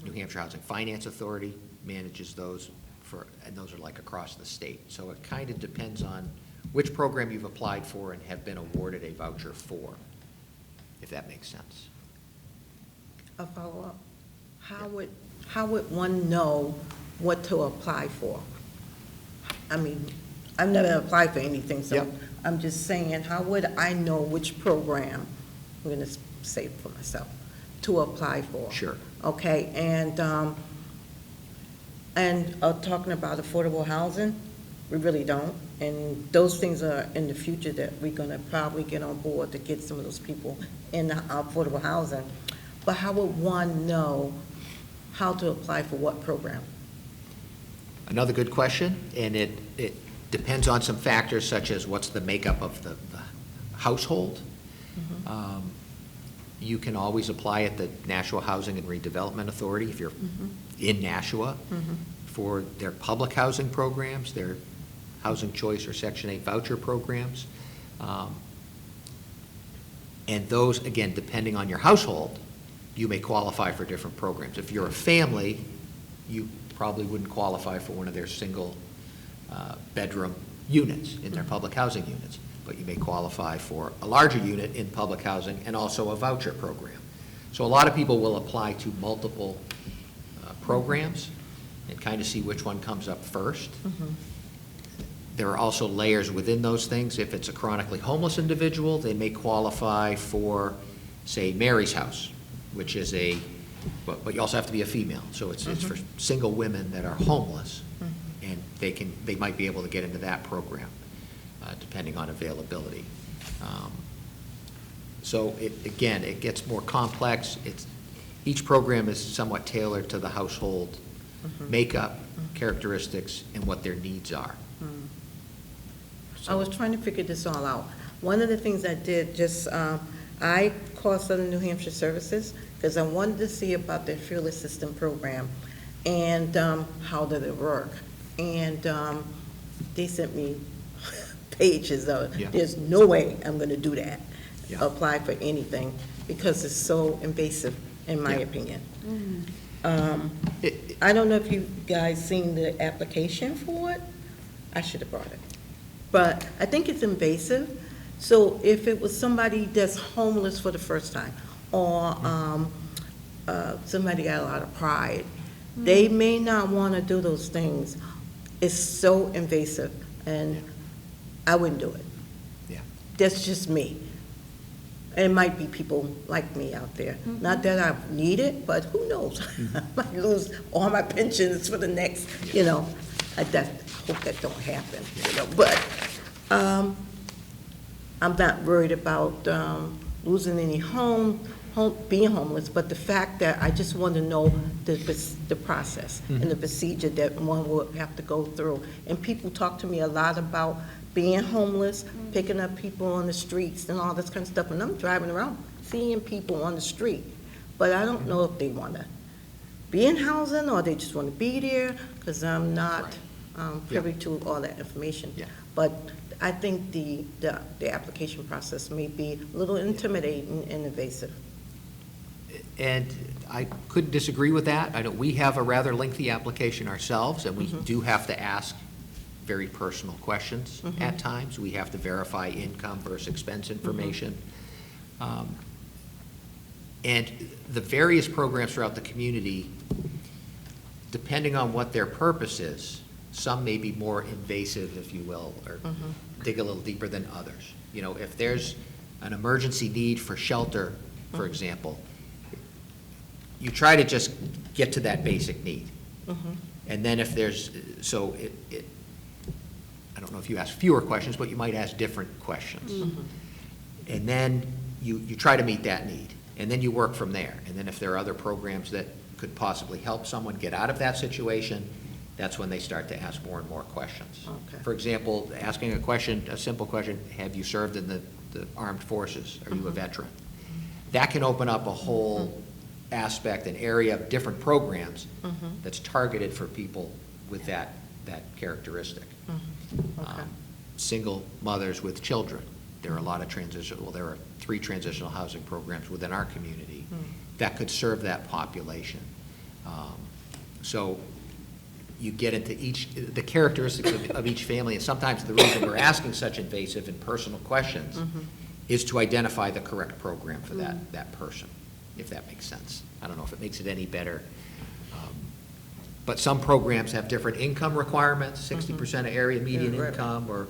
New Hampshire Housing Finance Authority manages those and those are like across the state. So it kind of depends on which program you've applied for and have been awarded a voucher for, if that makes sense. A follow-up. How would one know what to apply for? I mean, I've never applied for anything, so Yep. I'm just saying, how would I know which program, I'm gonna say for myself, to apply for? Sure. Okay, and talking about affordable housing, we really don't. And those things are in the future that we're gonna probably get on board to get some of those people in the affordable housing. But how would one know how to apply for what program? Another good question, and it depends on some factors such as what's the makeup of the household. You can always apply at the Nashua Housing and Redevelopment Authority if you're in Nashua for their public housing programs, their housing choice or Section 8 voucher programs. And those, again, depending on your household, you may qualify for different programs. If you're a family, you probably wouldn't qualify for one of their single bedroom units in their public housing units, but you may qualify for a larger unit in public housing and also a voucher program. So a lot of people will apply to multiple programs and kind of see which one comes up first. There are also layers within those things. If it's a chronically homeless individual, they may qualify for, say, Mary's House, which is but you also have to be a female. So it's for single women that are homeless, and they might be able to get into that program, depending on availability. So again, it gets more complex. Each program is somewhat tailored to the household makeup, characteristics, and what their needs are. I was trying to figure this all out. One of the things I did, I called Southern New Hampshire Services because I wanted to see about their field assistant program and how did it work. And they sent me pages of, there's no way I'm going to do that, apply for anything, because it's so invasive, in my opinion. I don't know if you guys seen the application for it. I should have brought it. But I think it's invasive. So if it was somebody that's homeless for the first time, or somebody got a lot of pride, they may not want to do those things. It's so invasive, and I wouldn't do it. Yeah. That's just me. it might be people like me out there. Not that I need it, but who knows? I might lose all my pensions for the next, you know, I hope that don't happen, you know, but, I'm not worried about, losing any being homeless, but the fact that I just want to know the process and the procedure that one will have to go through. And people talk to me a lot about being homeless, picking up people on the streets and all this kind of stuff. And I'm driving around seeing people on the street, but I don't know if they want to be in housing or they just want to be there, because I'm not privy to all that information. Yeah. But I think the application process may be a little intimidating and invasive. And I couldn't disagree with that. I know we have a rather lengthy application ourselves, and we do have to ask very personal questions at times. We have to verify income versus expense information. And the various programs throughout the community, depending on what their purpose is, some may be more invasive, if you will, or dig a little deeper than others. You know, if there's an emergency need for shelter, for example, you try to just get to that basic need. And then if there's, I don't know if you ask fewer questions, but you might ask different questions. And then you try to meet that need. And then you work from there. And then if there are other programs that could possibly help someone get out of that situation, that's when they start to ask more and more questions. Okay. For example, asking a simple question, have you served in the armed forces? Are you a veteran? That can open up a whole aspect, an area of different programs that's targeted for people with that characteristic. Okay. Single mothers with children. There are a lot of there are 3 transitional housing programs within our community that could serve that population. So you get into the characteristics of each family, and sometimes the reason we're asking such invasive and personal questions is to identify the correct program for that person, if that makes sense. I don't know if it makes it any better. But some programs have different income requirements, 60% of area median income, or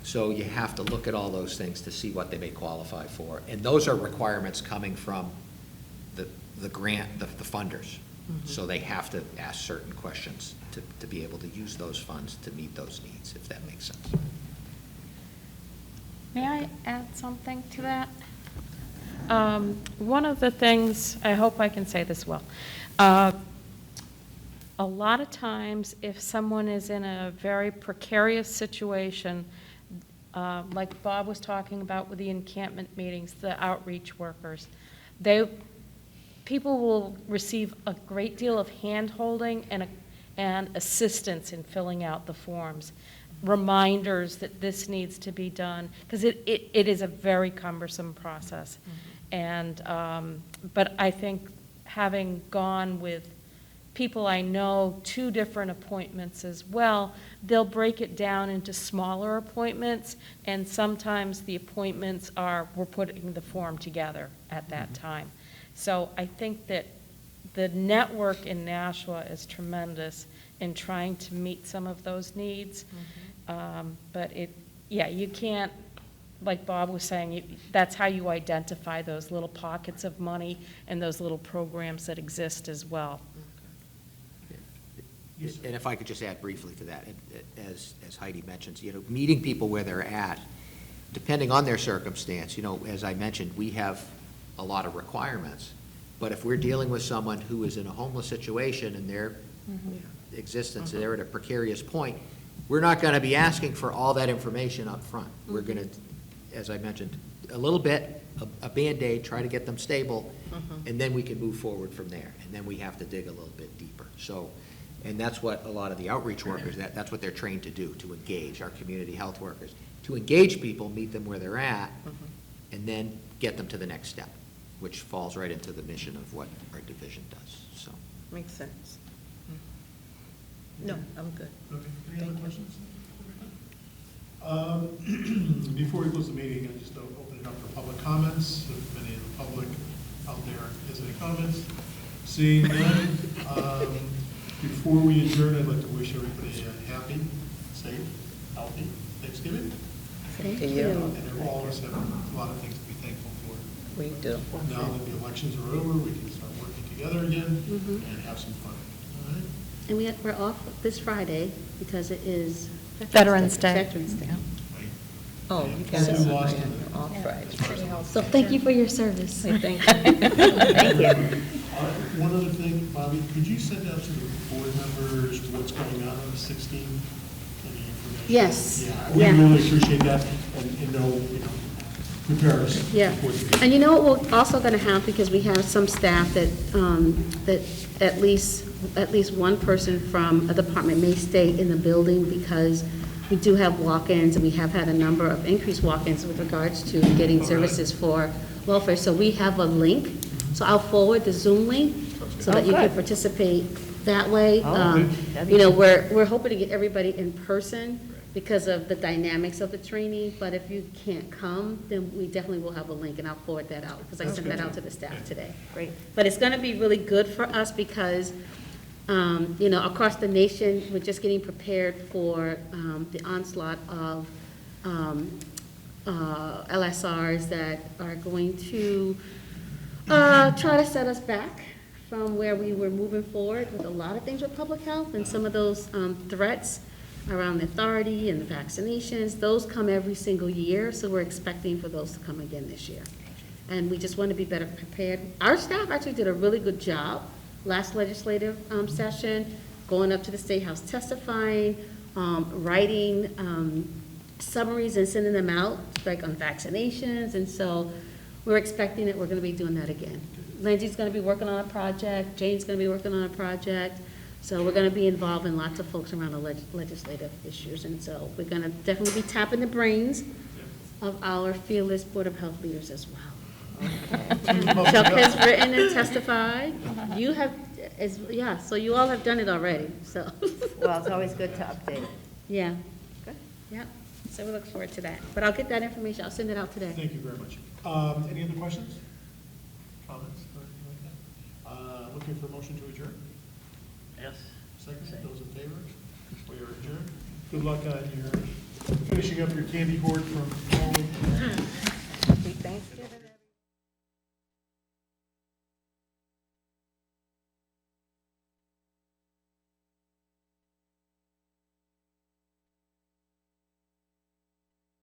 so you have to look at all those things to see what they may qualify for. And those are requirements coming from the grant, the funders. So they have to ask certain questions to be able to use those funds to meet those needs, if that makes sense. May I add something to that? One of the things, I hope I can say this well, a lot of times if someone is in a very precarious situation, like Bob was talking about with the encampment meetings, the outreach workers, people will receive a great deal of hand-holding and assistance in filling out the forms, reminders that this needs to be done, because it is a very cumbersome process. And but I think having gone with people I know 2 different appointments as well, they'll break it down into smaller appointments, and sometimes the appointments we're putting the form together at that time. So I think that the network in Nashua is tremendous in trying to meet some of those needs. But you can't, like Bob was saying, that's how you identify those little pockets of money and those little programs that exist as well. And if I could just add briefly to that, as Heidi mentions, meeting people where they're at, depending on their circumstance, as I mentioned, we have a lot of requirements. But if we're dealing with someone who is in a homeless situation and their existence, they're at a precarious point, we're not going to be asking for all that information up front. We're going to, as I mentioned, a little bit, a Band-Aid, try to get them stable, and then we can move forward from there. And then we have to dig a little bit deeper. So, and that's what a lot of the outreach workers, that's what they're trained to do, to engage our community health workers, to engage people, meet them where they're at, and then get them to the next step, which falls right into the mission of what our division does, so. Makes sense. No, I'm good. Okay, any Thank other you. questions? Before we close the meeting, I just open it up for public comments. If any of the public out there has any comments. Seeing none, before we adjourn, I'd like to wish everybody a happy, safe, healthy Thanksgiving. Thank you. you. And all of us have a lot of things to be thankful for. We do. Now that the elections are over, we can start working together again and have some fun. All right? And we're off this Friday because it is. Veterans Day. Veterans Day. Right. Oh, you And guys Sue are lost in the- off Friday. So thank you for your service. Hey, thank you. Thank you. One other thing, Bobby, could you send out to the board members what's going on the 16th? Any information? Yes. Yeah, we Yeah. really appreciate that and know, prepare us. Yeah, before the meeting. and you know what we're also gonna have, because we have some staff that, that at least one person from a department may stay in the building because we do have walk-ins and we have had a number of increased walk-ins with regards to getting services for welfare. So we have a link, so I'll forward the Zoom link so that you can participate that way. You know, we're hoping to get everybody in person because of the dynamics of the training, but if you can't come, then we definitely will have a link, and I'll forward that out, because I sent that out to the staff today. Great. But it's gonna be really good for us because, you know, across the nation, we're just getting prepared for the onslaught of LSRs that are going to try to set us back from where we were moving forward with a lot of things with public health, and some of those threats around the authority and the vaccinations, those come every single year, so we're expecting for those to come again this year. And we just want to be better prepared. Our staff actually did a really good job last legislative session, going up to the State House testifying, writing summaries and sending them out, like on vaccinations, and so we're expecting that we're going to be doing that again. Lindsay's going to be working on a project, Jane's going to be working on a project, so we're going to be involved in lots of folks around the legislative issues, and so we're going to definitely be tapping the brains of our fearless Board of Health leaders as well. Chuck has written and testified. You have, yeah, so you all have done it already, so. Well, it's always good to update. Yeah, Good. yeah, so we look forward to that. But I'll get that information, I'll send it out today. Thank you very much. Any other questions, comments, or anything like that? Looking for a motion to adjourn? Yes. Second, those in favor? We are adjourned. Good luck on your finishing up your candy hoard from home. Happy Thanksgiving.